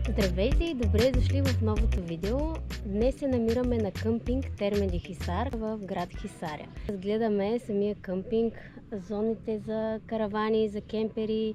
Здравейте и добре дошли в новото видео. Днес се намираме на къмпинг Термеди Хисар в град Хисаря. Разгледаме самия къмпинг, зоните за каравани, за кемпери.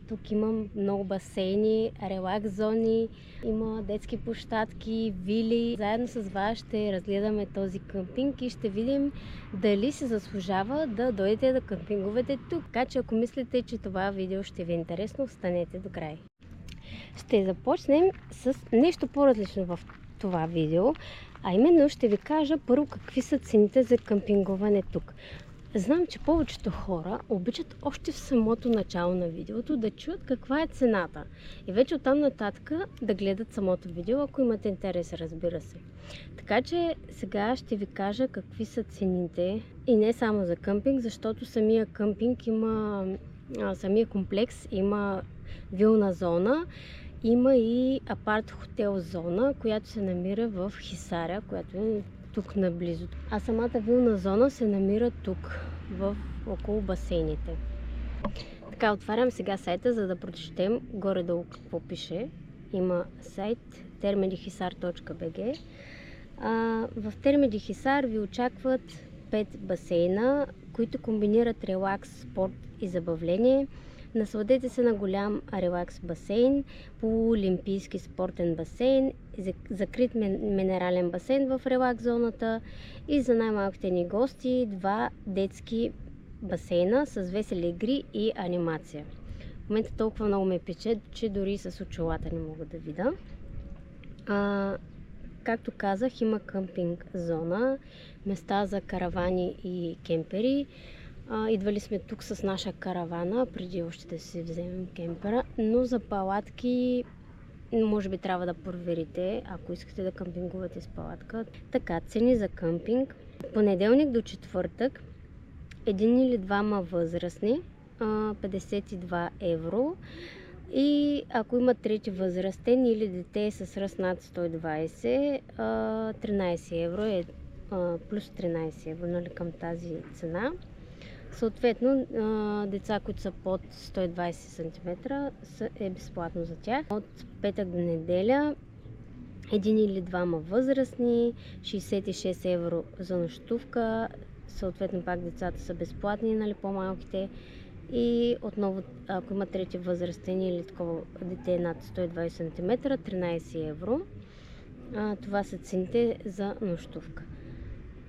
Тук има много басейни, релакс зони, има детски площадки, вили. Заедно с вас ще разгледаме този къмпинг и ще видим дали се заслужава да дойдете да къмпингувате тук. Така че ако мислите, че това видео ще ви е интересно, останете до край. Ще започнем с нещо по-различно в това видео, а именно ще ви кажа първо какви са цените за къмпингуване тук. Знам, че повечето хора обичат още в самото начало на видеото да чуят каква е цената и вече оттам нататък да гледат самото видео, ако имате интерес, разбира се. Така че сега ще ви кажа какви са цените и не само за къмпинг, защото самия къмпинг има, самия комплекс има вилна зона, има и апарт-хотел зона, която се намира в Хисаря, която е тук наблизо. А самата вилна зона се намира тук, около басейните. Така, отварям сега сайта, за да прочетем горе-долу какво пише. Има сайт termedixisar.bg. В Термеди Хисар ви очакват 5 басейна, които комбинират релакс, спорт и забавление. Насладете се на голям релакс басейн, полуолимпийски спортен басейн, закрит минерален басейн в релакс зоната и за най-малките ни гости 2 детски басейна с весели игри и анимация. В момента толкова много ме пече, че дори с очилата не мога да видя. Както казах, има къмпинг зона, места за каравани и кемпери. Идвали сме тук с наша каравана, преди още да си вземем кемпера, но за палатки може би трябва да проверите, ако искате да къмпингувате с палатка. Така, цени за къмпинг. Понеделник до четвъртък, един или двама възрастни, 52 евро. И ако има трети възрастен или дете с ръст над 120, 13 евро е плюс 13 евро, нали, към тази цена. Съответно, деца, които са под 120 см е безплатно за тях. От петък до неделя, един или двама възрастни, 66 евро за нощувка. Съответно, пак децата са безплатни, нали, по-малките. И отново, ако има трети възрастен или такова дете над 120 см, 13 евро. Това са цените за нощувка.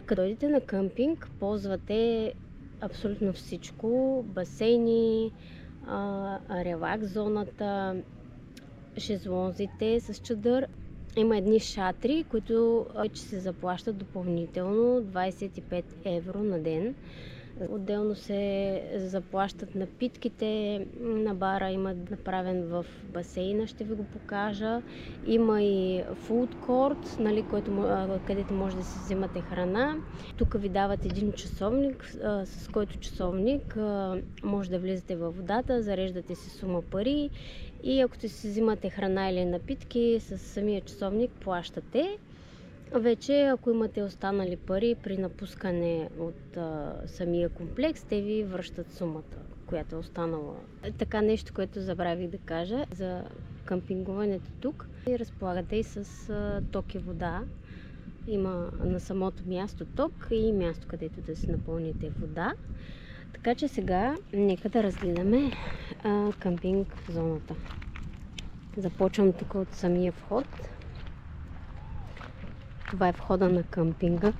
Като дойдете на къмпинг, ползвате абсолютно всичко. Басейни, релакс зоната, шезлонзите с чадър. Има едни шатри, които вече се заплащат допълнително 25 евро на ден. Отделно се заплащат напитките на бара, има направен в басейна, ще ви го покажа. Има и food court, нали, където може да си взимате храна. Тук ви дават един часовник, с който часовник може да влизате във водата, зареждате си сума пари и ако си взимате храна или напитки, с самия часовник плащате. Вече, ако имате останали пари при напускане от самия комплекс, те ви връщат сумата, която е останала. Така, нещо, което забравих да кажа за къмпингуването тук. Разполагате и с ток и вода. Има на самото място ток и място, където да си напълните вода. Така че сега нека да разгледаме къмпинг зоната. Започвам тук от самия вход. Това е входа на къмпинга.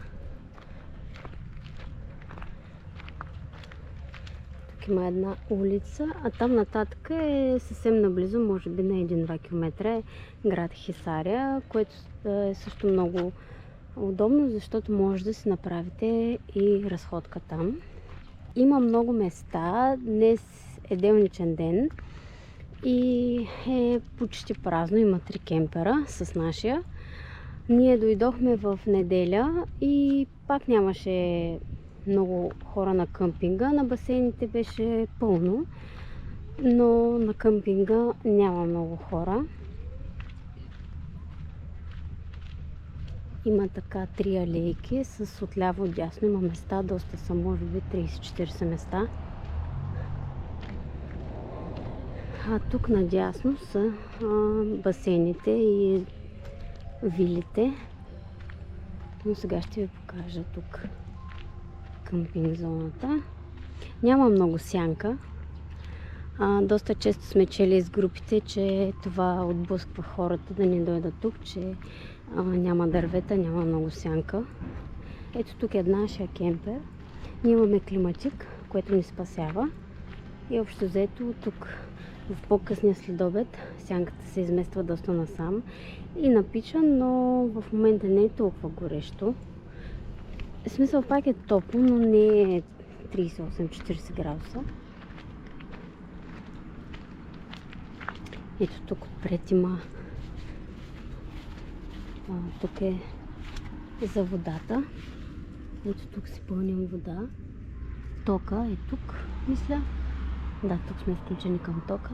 Тук има една улица, а там нататък е съвсем наблизо, може би на 1-2 км, е град Хисаря, което е също много Удобно, защото може да си направите и разходка там. Има много места. Днес е делничен ден и е почти празно. Има 3 кемпера с нашия. Ние дойдохме в неделя и пак нямаше много хора на къмпинга. На басейните беше пълно, но на къмпинга няма много хора. Има така 3 алейки с отляво и дясно. Има места, доста са, може би 30-40 места. А тук надясно са басейните и вилите. Но сега ще ви покажа тук къмпинг зоната. Няма много сянка. Доста често сме чели с групите, че това отблъсква хората да не дойдат тук, че няма дървета, няма много сянка. Ето тук е нашия кемпер. Ние имаме климатик, което ни спасява. И общо взето тук в по-късния следобед сянката се измества доста насам и напича, но в момента не е толкова горещо. В смисъл пак е топло, но не е 38-40 градуса. Ето тук отпред има. Тук е за водата. Ето тук си пълним вода. Тока е тук, мисля. Да, тук сме включени към тока.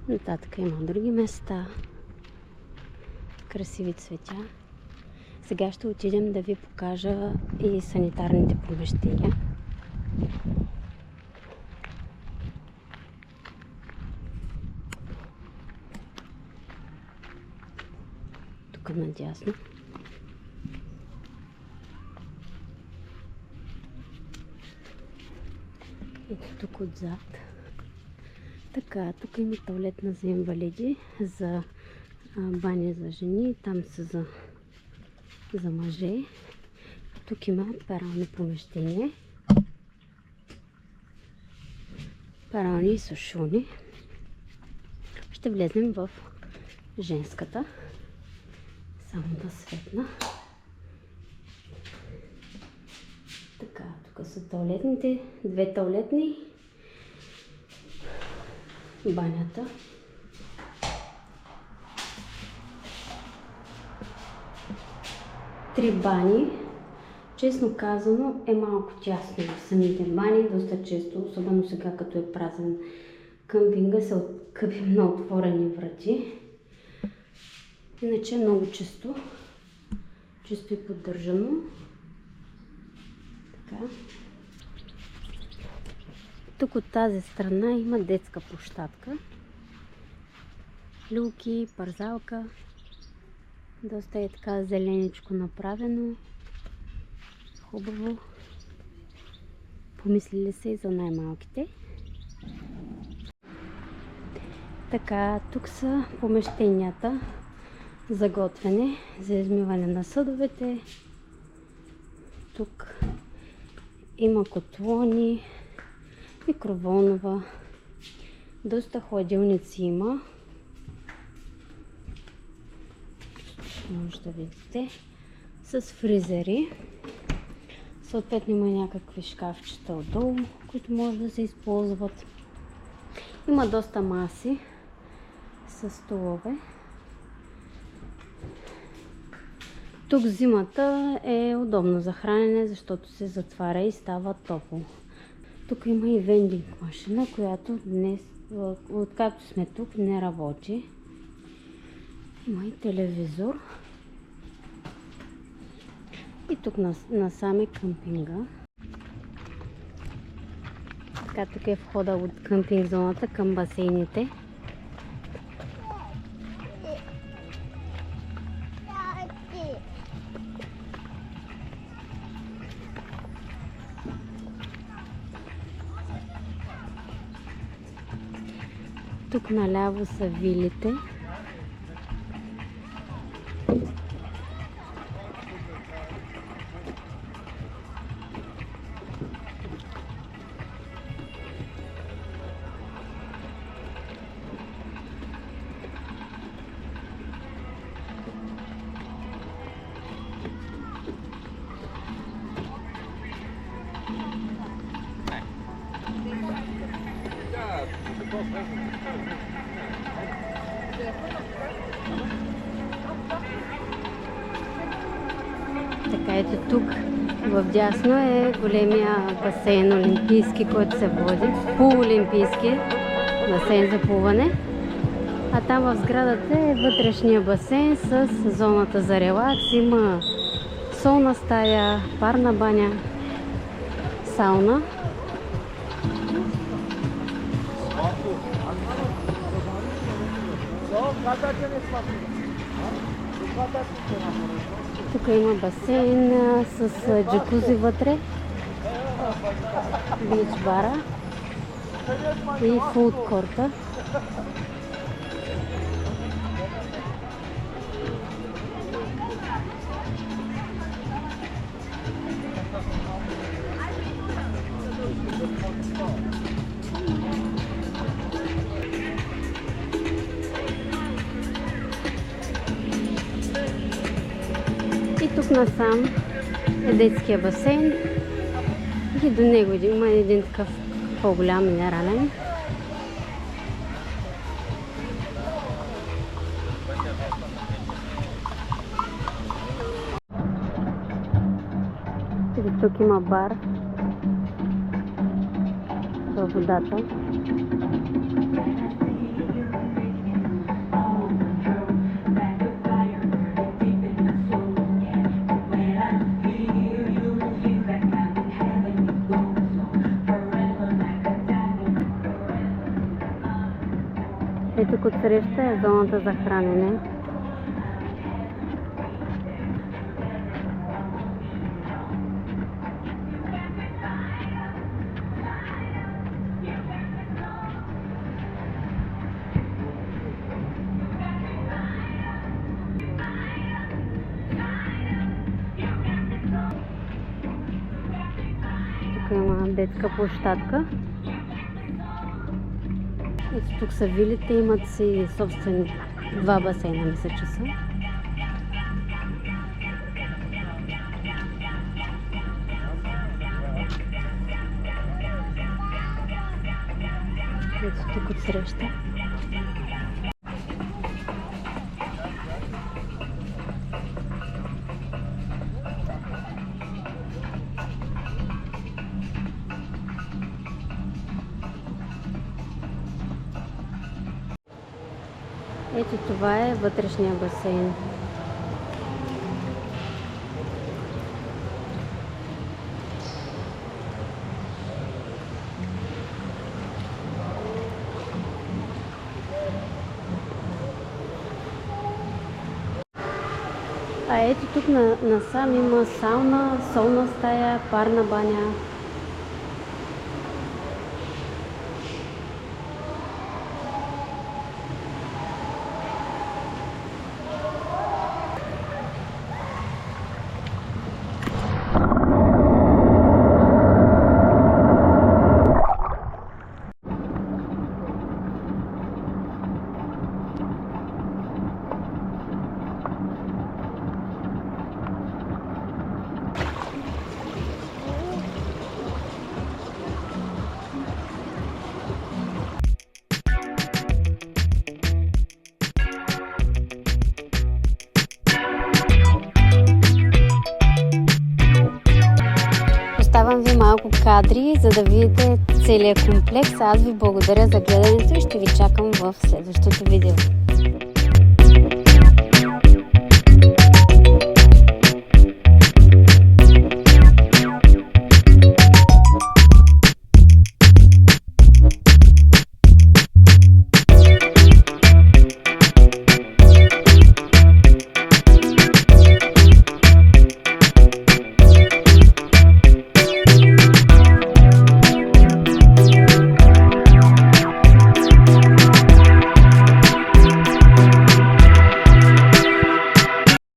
Нататък има други места. Красиви цветя. Сега ще отидем да ви покажа и санитарните помещения. Тук надясно. Ето тук отзад. Така, тук има тоалетна за инвалиди, за баня за жени, там са за мъже. Тук има перални помещения. Перални и сушилни. Ще влезем в женската. Само да светна. Така, тук са тоалетните, 2 тоалетни. Банята. Три бани. Честно казано е малко тясно в самите бани. Доста често, особено сега като е празен къмпинга, се откъпим на отворени врати. Иначе е много чисто. Чисто и поддържано. Така. Тук от тази страна има детска площадка. Люлки, парзалка. Доста е така зеленичко направено. Хубаво. Помислили се и за най-малките. Така, тук са помещенията за готвене, за измиване на съдовете. Тук има котлони, микроволнова. Доста хладилници има. Може да видите. С фризери. Съответно има някакви шкафчета отдолу, които може да се използват. Има доста маси с столове. Тук зимата е удобно за хранене, защото се затваря и става топло. Тук има и вендинг машина, която днес, откакто сме тук, не работи. Има и телевизор. И тук насам е къмпинга. Така, тук е входа от къмпинг зоната към басейните. Тук наляво са вилите. Така, ето тук в дясно е големия басейн олимпийски, който се води. Полуолимпийски басейн за плуване. А там в сградата е вътрешния басейн с зоната за релакс. Има солна стая, парна баня, сауна. Тук има басейн с джакузи вътре, бич бара и фуд корта. И тук насам е детския басейн и до него има един такъв по-голям минерален. И тук има бар във водата. И тук отсреща е зоната за хранене. Тук има детска площадка. Ето тук са вилите, имат си собствени два басейна, мисля, че са. Ето тук отсреща. Ето това е вътрешния басейн. А ето тук насам има сауна, солна стая, парна баня. Оставам ви малко кадри, за да видите целият комплекс. Аз ви благодаря за гледането и ще ви чакам в следващото видео.